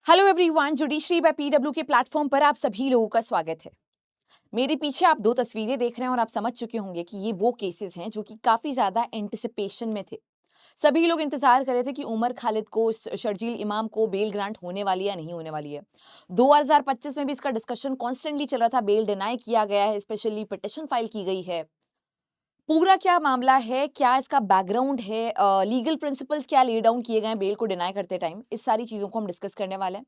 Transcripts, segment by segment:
Hello everyone, judiciary by P W के platform पर आप सभी लोगों का स्वागत है। मेरे पीछे आप दो तस्वीरें देख रहे हैं और आप समझ चुके होंगे कि ये वो केसेस हैं जो कि काफी ज्यादा एंटिसिपेशन में थे। सभी लोग इंतजार कर रहे थे कि उमर खालिद को, शर्जील इमाम को बेल ग्रांट होने वाली है या नहीं होने वाली है। 2025 में भी इसका डिस्कशन कॉन्स्टेंटली चल रहा था, बेल डिनाई किया गया है, स्पेशली पिटिशन फाइल की गई है। पूरा क्या मामला है, क्या इसका बैकग्राउंड है, लीगल प्रिंसिपल्स क्या ले डाउन किए गए हैं बेल को डिनाई करते टाइम, इस सारी चीजों को हम डिस्कस करने वाले हैं।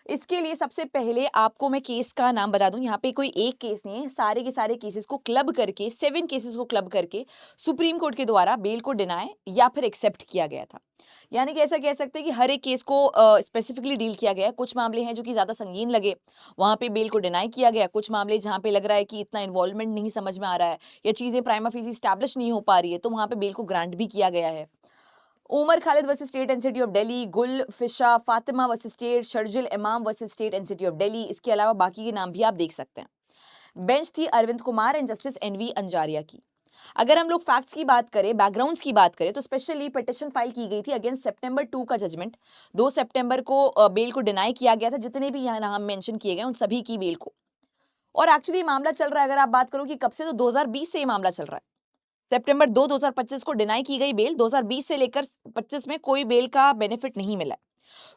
इसके लिए सबसे पहले आपको मैं केस का नाम बता दूं। यहाँ पे कोई एक केस नहीं है, सारे के सारे केसेस को क्लब करके, 7 केसेस को क्लब करके सुप्रीम कोर्ट के द्वारा बेल को डिनाई या फिर एक्सेप्ट किया गया था। यानी कि ऐसा कह सकते हैं कि हर एक केस को स्पेसिफिकली डील किया गया है। कुछ मामले हैं जो कि ज्यादा संगीन लगे, वहां पे बेल को डिनाई किया गया। कुछ मामले जहां पे लग रहा है कि इतना इन्वॉल्वमेंट नहीं समझ में आ रहा है या चीजें प्राइमा फेसी स्टैब्लिश नहीं हो पा रही है, तो वहां पे बेल को ग्रांट भी किया गया है। Umar Khalid versus state and city of Delhi, Gulfisha Fatima versus state, Sharjeel Imam versus state and city of Delhi. इसके अलावा बाकी के नाम भी आप देख सकते हैं। बेंच थी Arvind Kumar and justice N V Anjaria की। अगर हम लोग फैक्ट्स की बात करें, बैकग्राउंड्स की बात करें, तो स्पेशली पिटिशन फाइल की गई थी अगेंस्ट सितंबर 2 का जजमेंट। 2 सितंबर को बेल को डिनाई किया गया था। जितने भी यहाँ नाम मेंशन किए गए उन सभी की बेल को। और एक्चुअली मामला चल रहा है, अगर आप बात करो कि कब से, तो 2020 से ये मामला चल रहा है। सितंबर 2 2025 को डिनाई की गई बेल। 2020 से लेकर 25 में कोई बेल का बेनिफिट नहीं मिला है।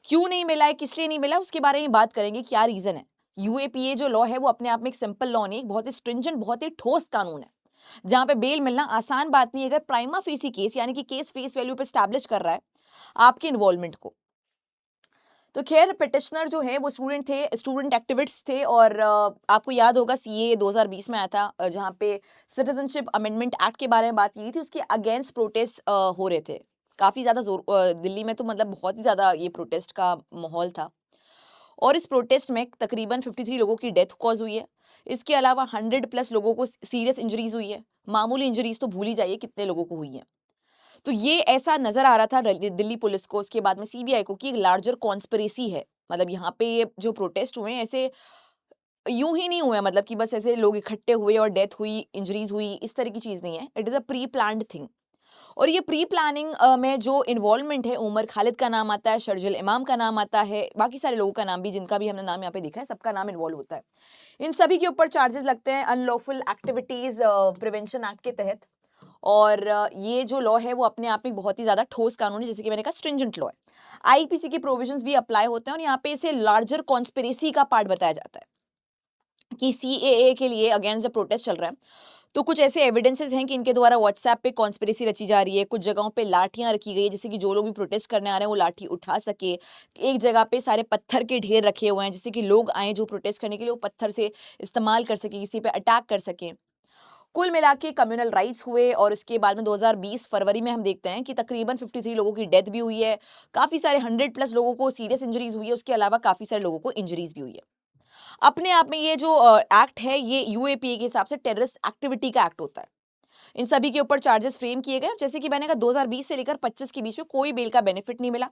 क्यों नहीं मिला है, किस लिए नहीं मिला, उसके बारे में बात करेंगे, क्या रीजन है। यूएपीए जो लॉ है वो अपने आप में एक सिंपल लॉ नहीं, एक बहुत ही स्ट्रिंजेंट, बहुत ही ठोस कानून है, जहां पे बेल मिलना आसान बात नहीं है। अगर प्राइमा फेसी केस यानी कि केस फेस वैल्यू पे स्टैब्लिश कर रहा है आपके इन्वॉल्वमेंट को। तो खैर, पिटिशनर जो है वो स्टूडेंट थे, स्टूडेंट एक्टिविस्ट थे। और आपको याद होगा सीए 2020 में आया था, जहां पे सिटीजनशिप अमेंडमेंट एक्ट के बारे में बात की थी। उसके अगेंस्ट प्रोटेस्ट हो रहे थे काफी ज्यादा जोर, दिल्ली में तो मतलब बहुत ही ज्यादा ये प्रोटेस्ट का माहौल था। और इस प्रोटेस्ट में तकरीबन 53 लोगों की डेथ कॉज हुई है। इसके अलावा 100+ लोगों को सीरियस इंजरीज हुई है। मामूली इंजरीज तो भूल ही जाइए कितने लोगों को हुई है। तो ये ऐसा नजर आ रहा था दिल्ली पुलिस को, उसके बाद में सीबीआई को, कि एक लार्जर कॉन्स्पिरेसी है। मतलब यहाँ पे ये जो प्रोटेस्ट हुए हैं, ऐसे यूं ही नहीं हुए हैं, मतलब कि बस ऐसे लोग इकट्ठे हुए और डेथ हुई, इंजरीज हुई, इस तरह की चीज नहीं है। It is a pre planned thing. और ये प्री प्लानिंग में जो इन्वॉल्वमेंट है, उमर खालिद का नाम आता है, शर्जिल इमाम का नाम आता है, बाकी सारे लोगों का नाम भी, जिनका भी हमने नाम यहाँ पे देखा है, सबका नाम इन्वॉल्व होता है। इन सभी के ऊपर चार्जेस लगते हैं अनलॉफुल एक्टिविटीज प्रिवेंशन एक्ट के तहत। और ये जो लॉ है वो अपने आप में बहुत ही ज्यादा ठोस कानून है, जैसे कि मैंने कहा स्ट्रिंजेंट लॉ है। आईपीसी के प्रोविजंस भी अप्लाई होते हैं और यहाँ पे इसे लार्जर कॉन्स्पिरेसी का पार्ट बताया जाता है कि सीएए के लिए अगेंस्ट जब प्रोटेस्ट चल रहा है, तो कुछ ऐसे एविडेंसेस हैं कि इनके द्वारा व्हाट्सएप पे कॉन्स्पिरेसी रची जा रही है। कुछ जगहों पे लाठियां रखी गई है, जिससे कि जो लोग भी प्रोटेस्ट करने आ रहे हैं वो लाठी उठा सके। एक जगह पे सारे पत्थर के ढेर रखे हुए हैं, जिससे कि लोग आए जो प्रोटेस्ट करने के लिए, वो पत्थर से इस्तेमाल कर सके, किसी पे अटैक कर सके। कुल मिला के कम्युनल राइट्स हुए। और उसके बाद में 2020 फरवरी में हम देखते हैं कि तकरीबन 53 लोगों की डेथ भी हुई है। काफी सारे 100+ लोगों को सीरियस इंजरीज हुई है। उसके अलावा काफी सारे लोगों को इंजरीज भी हुई है। अपने आप में ये जो एक्ट है, ये यूएपीए के हिसाब से टेररिस्ट एक्टिविटी का एक्ट होता है। इन सभी के ऊपर चार्जेस फ्रेम किए गए। जैसे कि मैंने कहा, 2020 से लेकर 25 के बीच में कोई बेल का बेनिफिट नहीं मिला।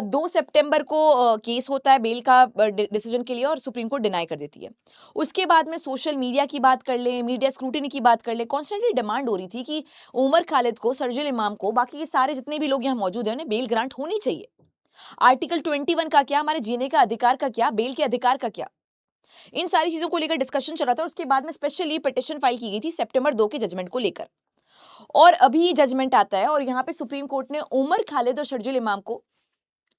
2 सितंबर को केस होता है बेल का डिसीजन के लिए, और सुप्रीम कोर्ट डिनाई कर देती है। उसके बाद में सोशल मीडिया की बात कर लें, मीडिया स्क्रूटिनी की बात कर लें, कॉन्स्टेंटली डिमांड हो रही थी कि उमर खालिद को, शर्जील इमाम को, बाकी के सारे जितने भी लोग यहाँ मौजूद हैं, उन्हें बेल ग्रांट होनी चाहिए। आर्टिकल 21 का क्या, हमारे जीने का अधिकार का क्या, बेल के अधिकार का क्या, इन सारी चीजों को लेकर डिस्कशन चल रहा था। और उसके बाद में स्पेशली पिटिशन फाइल की गई थी सितंबर 2 के जजमेंट को लेकर। और अभी जजमेंट आता है और यहाँ पे सुप्रीम कोर्ट ने उमर खालिद और शर्जील इमाम को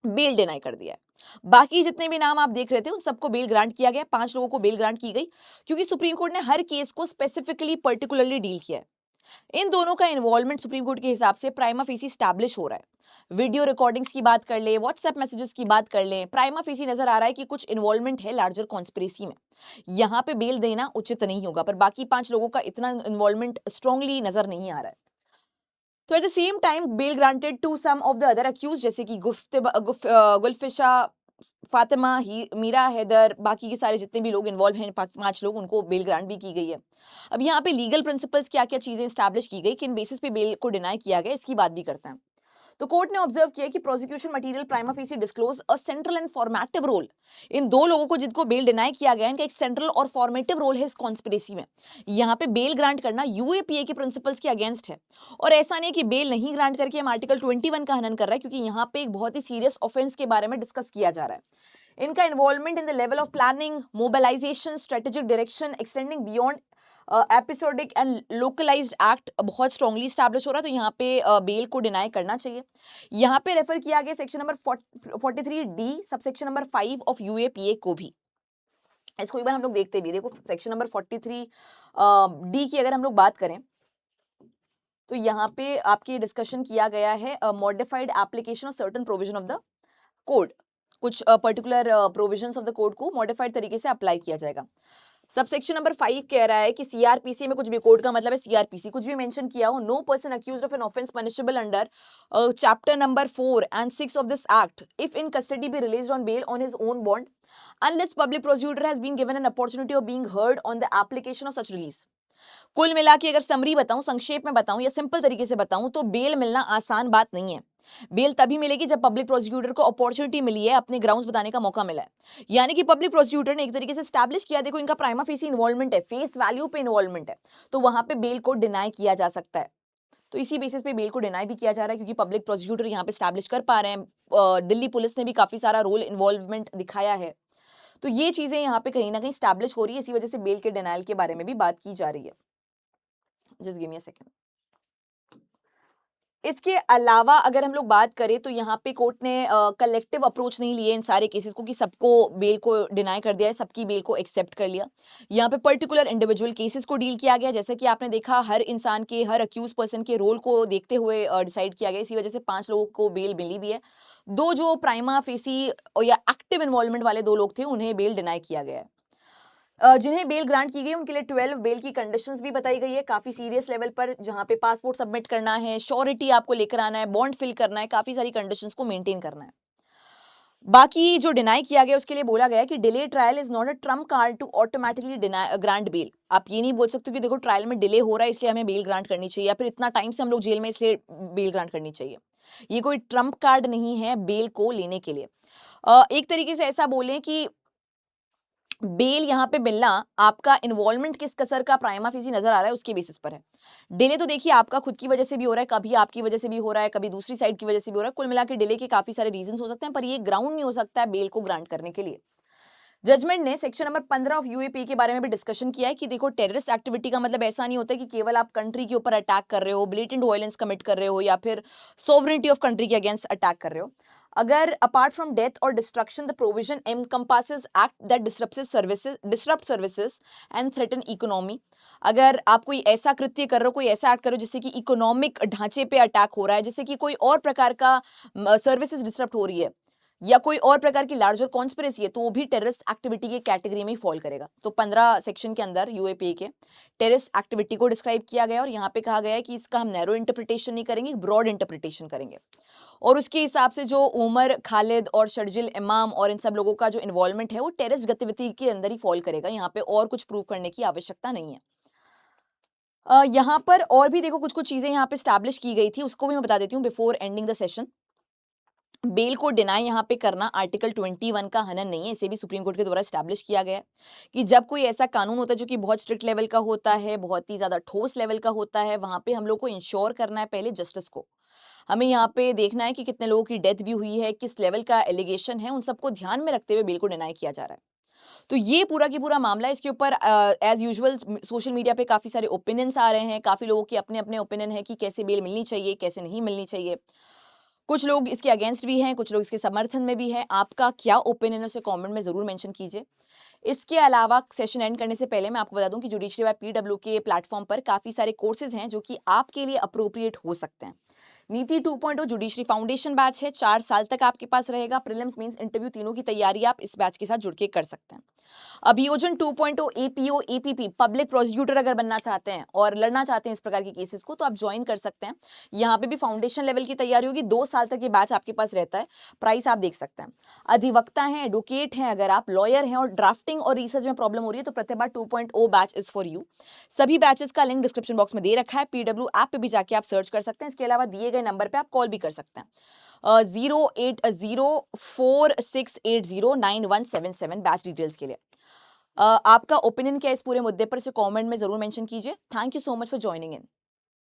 बेल डिनाई कर दिया है। बाकी जितने भी नाम आप देख रहे थे उन सबको बेल ग्रांट किया गया। 5 लोगों को बेल ग्रांट की गई, क्योंकि सुप्रीम कोर्ट ने हर केस को स्पेसिफिकली पर्टिकुलरली डील किया है। इन दोनों का इन्वॉल्वमेंट सुप्रीम कोर्ट के हिसाब से प्राइमा फेसी स्टैब्लिश हो रहा है। वीडियो रिकॉर्डिंग्स की बात कर ले, व्हाट्सएप मैसेजेस की बात कर ले, प्राइमा फेसी नजर आ रहा है कि कुछ इन्वॉल्वमेंट है लार्जर कॉन्स्पिरेसी में। यहाँ पे बेल देना उचित नहीं होगा, पर बाकी 5 लोगों का इतना इन्वॉल्वमेंट स्ट्रांगली नजर नहीं आ रहा है। तो at the same time bail granted to some of the other accused, जैसे कि गुलफिशा फातिमा, मीरा हैदर, बाकी के सारे जितने भी लोग इन्वॉल्व हैं, 5 लोग, उनको बेल ग्रांट भी की गई है। अब यहाँ पे लीगल प्रिंसिपल्स क्या क्या चीजें स्टैब्लिश की गई, किन बेसिस पे बेल को डिनाई किया गया, इसकी बात भी करते हैं। तो कोर्ट ने ऑब्जर्व किया कि prosecution material prima facie disclose a central and formative role. In 2 लोगों को जिनको बेल डिनाई किया गया, इनका एक सेंट्रल और फॉर्मेटिव रोल है इस कॉन्स्पिरेसी में। यहाँ पे बेल ग्रांट करना यूएपीए के प्रिंसिपल्स के अगेंस्ट है। और ऐसा नहीं कि बेल नहीं ग्रांट करके हम आर्टिकल 21 का हनन कर रहा है, क्योंकि यहाँ पे एक बहुत ही सीरियस ऑफेंस के बारे में डिस्कस किया जा रहा है। इनका involvement in the level of planning, mobilization, strategic direction extending beyond episodic and localized act बहुत स्ट्रांगली स्टैब्लिश हो रहा है, तो यहाँ पे बेल को डिनाई करना चाहिए। यहाँ पे रेफर किया गया section number 43D subsection number 5 of UAPA को भी। इसको एक बार हम लोग देखते भी, देखो सेक्शन नंबर 43D की अगर हम लोग बात करें तो यहाँ पे आपके डिस्कशन किया गया है modified application of certain provision of the code, कुछ particular provisions of the code को मॉडिफाइड तरीके से अप्लाई किया जाएगा। सबसेक्शन नंबर 5 कह रहा है कि सीआरपीसी में कुछ भी, कोड का मतलब है सीआरपीसी, कुछ भी मेंशन किया हो, no person accused of an offence punishable under chapter number 4 and 6 of this act if in custody be released on bail on his own bond unless public prosecutor has been given an opportunity of being heard on the application of such release. कुल मिला के अगर summary बताऊं, संक्षेप में बताऊं या simple तरीके से बताऊं तो बेल मिलना आसान बात नहीं है। बेल तभी मिलेगी जब पब्लिक प्रोसिक्यूटर को अपॉर्चुनिटी मिली है, अपने ग्राउंड्स बताने का मौका मिला है। यानी कि पब्लिक प्रोसिक्यूटर ने एक तरीके से स्टैब्लिश किया, देखो इनका प्राइमा फेसी इन्वॉल्वमेंट है, फेस वैल्यू पे इन्वॉल्वमेंट है, तो वहां पे बेल को डिनाई किया जा सकता है। तो इसी बेसिस पे बेल को डिनाई भी किया जा रहा है क्योंकि पब्लिक प्रोसिक्यूटर यहाँ पे स्टैब्लिश कर पा रहे हैं। दिल्ली पुलिस ने भी काफी सारा रोल इन्वॉल्वमेंट दिखाया है, तो ये चीजें यहाँ पे कहीं ना कहीं स्टैब्लिश हो रही है, इसी वजह से बेल के डिनाइल के बारे में भी बात की जा रही है। Just give me a second. इसके अलावा अगर हम लोग बात करें तो यहाँ पे कोर्ट ने कलेक्टिव अप्रोच नहीं लिए इन सारे केसेस को कि सबको बेल को डिनाई कर दिया है, सबकी बेल को एक्सेप्ट कर लिया। यहाँ पे पर्टिकुलर इंडिविजुअल केसेस को डील किया गया, जैसे कि आपने देखा हर इंसान के, हर अक्यूज पर्सन के रोल को देखते हुए डिसाइड किया गया। इसी वजह से 5 लोगों को बेल मिली भी है। 2 जो प्राइमा फेसी या एक्टिव इन्वॉल्वमेंट वाले 2 लोग थे उन्हें बेल डिनाई किया गया है। जिन्हें बेल ग्रांट की गई उनके लिए 12 बेल की कंडीशंस भी बताई गई है, काफी सीरियस लेवल पर, जहां पे पासपोर्ट सबमिट करना है, श्योरिटी आपको लेकर आना है, बॉन्ड फिल करना है, काफी सारी कंडीशंस को मेंटेन करना है। बाकी जो डिनाई किया गया उसके लिए बोला गया कि delay trial is not a trump card to automatically deny grant bail. आप ये नहीं बोल सकते कि देखो ट्रायल में डिले हो रहा है इसलिए हमें बेल ग्रांट करनी चाहिए, या फिर इतना टाइम से हम लोग जेल में इसलिए बेल ग्रांट करनी चाहिए। ये कोई ट्रम्प कार्ड नहीं है बेल को लेने के लिए। एक तरीके से ऐसा बोलें कि बेल यहाँ पे मिलना आपका इन्वॉल्वमेंट किस कसर का प्राइमा फेसी नजर आ रहा है उसके बेसिस पर है। डिले तो देखिए आपका खुद की वजह से भी हो रहा है, कभी आपकी वजह से भी हो रहा है, कभी दूसरी साइड की वजह से भी हो रहा है। कुल मिला के डिले के काफी सारे रीजंस हो सकते हैं, पर ये ग्राउंड नहीं हो सकता है बेल को ग्रांट करने के लिए। जजमेंट ने सेक्शन नंबर 15 ऑफ यूएपी के बारे में भी डिस्कशन किया है कि देखो टेररिस्ट एक्टिविटी का मतलब ऐसा नहीं होता कि केवल आप कंट्री के ऊपर अटैक कर रहे हो, ब्लेटेंट वायलेंस कमिट कर रहे हो, या फिर सोवरेनिटी ऑफ कंट्री के अगेंस्ट अटैक कर रहे हो। अगर अपार्ट फ्रॉम डेथ और destruction the provision encompasses act that disrupt services and threaten economy. अगर आप कोई ऐसा कृत्य कर रहे हो, कोई ऐसा एक्ट कर रहे हो जिससे कि इकोनॉमिक ढांचे पे अटैक हो रहा है, जिससे कि कोई और प्रकार का सर्विसेज डिस्टर्ब हो रही है, या कोई और प्रकार की लार्जर कॉन्स्पिरेसी है, तो वो भी टेररिस्ट एक्टिविटी के कैटेगरी में ही फॉल करेगा। तो 15 सेक्शन के अंदर यूएपीए के टेररिस्ट एक्टिविटी को डिस्क्राइब किया गया और यहाँ पे कहा गया है कि इसका हम नैरो इंटरप्रिटेशन नहीं करेंगे, ब्रॉड इंटरप्रिटेशन करेंगे। और उसके हिसाब से जो उमर, खालिद और शर्जिल इमाम और इन सब लोगों का जो इन्वॉल्वमेंट है वो टेररिस्ट गतिविधि के अंदर ही फॉल करेगा। यहाँ पे और कुछ प्रूव करने की आवश्यकता नहीं है। यहाँ पर और भी देखो कुछ कुछ चीजें यहाँ पे स्टैब्लिश की गई थी, उसको भी मैं बता देती हूँ before ending the session. Bail को डिनाई यहाँ पे करना आर्टिकल 21 का हनन नहीं है, इसे भी सुप्रीम कोर्ट के द्वारा स्टैब्लिश किया गया है कि जब कोई ऐसा कानून होता है जो कि बहुत स्ट्रिक्ट लेवल का होता है, बहुत ही ज्यादा ठोस लेवल का होता है, वहां पे हम लोग को इंश्योर करना है पहले जस्टिस को। हमें यहाँ पे देखना है कि कितने लोगों की डेथ भी हुई है, किस लेवल का एलिगेशन है, उन सबको ध्यान में रखते हुए बेल को डिनाई किया जा रहा है। तो ये पूरा की पूरा मामला है। इसके ऊपर एज यूजुअल सोशल मीडिया पे काफी सारे ओपिनियंस आ रहे हैं, काफी लोगों के अपने अपने ओपिनियन है कि कैसे बेल मिलनी चाहिए, कैसे नहीं मिलनी चाहिए। कुछ लोग इसके अगेंस्ट भी हैं, कुछ लोग इसके समर्थन में भी हैं। आपका क्या ओपिनियन है उसे कमेंट में जरूर मेंशन कीजिए। इसके अलावा सेशन एंड करने से पहले मैं आपको बता दूं कि जुडिशरी बाय पीडब्ल्यू के प्लेटफॉर्म पर काफी सारे कोर्सेज हैं जो कि आपके लिए अप्रोप्रिएट हो सकते हैं। नीति 2.0 जुडिशरी फाउंडेशन बैच है, 4 साल तक आपके पास रहेगा। प्रीलिम्स मेंस इंटरव्यू तीनों की तैयारी आप इस बैच के साथ जुड़ के कर सकते हैं। अभियोजन 2.0 एपीओ एपीपी पब्लिक प्रोसिक्यूटर अगर बनना चाहते हैं और लड़ना चाहते हैं इस प्रकार के केसेस को, तो आप ज्वाइन कर सकते हैं। यहाँ पे भी फाउंडेशन लेवल की तैयारी होगी, 2 साल तक ये बैच आपके पास रहता है। प्राइस आप देख सकते हैं। अधिवक्ता हैं, एडवोकेट हैं, अगर आप लॉयर हैं और ड्राफ्टिंग और रिसर्च में प्रॉब्लम हो रही है तो प्रतिभा 2.0 बैच इज फॉर यू। सभी बैचेस का लिंक डिस्क्रिप्शन बॉक्स में दे रखा है, पीडब्ल्यू ऐप पे भी जाके आप सर्च कर सकते हैं। इसके अलावा दिए गए नंबर पे आप कॉल भी कर सकते हैं 08046809177 बैच डिटेल्स के लिए। आपका ओपिनियन क्या है इस पूरे मुद्दे पर, इसे कमेंट में जरूर मेंशन कीजिए। Thank you so much for joining in.